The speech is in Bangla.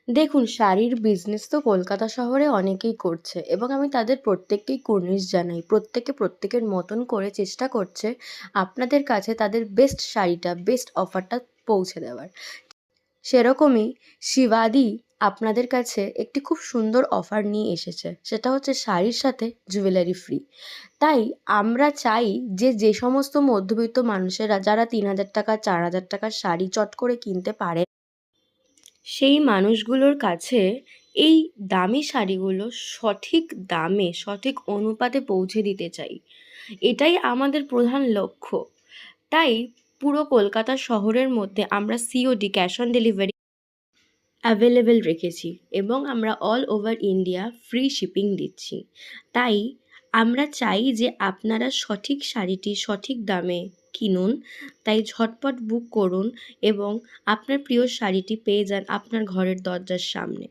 দেখুন, শাড়ির বিজনেস তো কলকাতা শহরে অনেকেই করছে এবং আমি তাদের প্রত্যেককেই কুর্নিশ জানাই। প্রত্যেকে প্রত্যেকের মতন করে চেষ্টা করছে আপনাদের কাছে তাদের বেস্ট শাড়িটা, বেস্ট অফারটা পৌঁছে দেওয়ার। সেরকমই শিবাদি আপনাদের কাছে একটি খুব সুন্দর অফার নিয়ে এসেছে। সেটা হচ্ছে শাড়ির সাথে জুয়েলারি ফ্রি। তাই আমরা চাই যে, যে সমস্ত মধ্যবিত্ত মানুষেরা যারা ৩,০০০ টাকা, ৪,০০০ টাকার শাড়ি চট করে কিনতে পারে সেই মানুষগুলোর কাছে এই দামি শাড়িগুলো সঠিক দামে, সঠিক অনুপাতে পৌঁছে দিতে চাই। এটাই আমাদের প্রধান লক্ষ্য। তাই পুরো কলকাতা শহরের মধ্যে আমরা COD, cash on delivery available রেখেছি এবং আমরা all over India free shipping দিচ্ছি। তাই আমরা চাই যে আপনারা সঠিক শাড়িটি সঠিক দামে কিনুন। তাই ঝটপট বুক করুন এবং আপনার প্রিয় শাড়িটি পেয়ে যান আপনার ঘরের দরজার সামনে।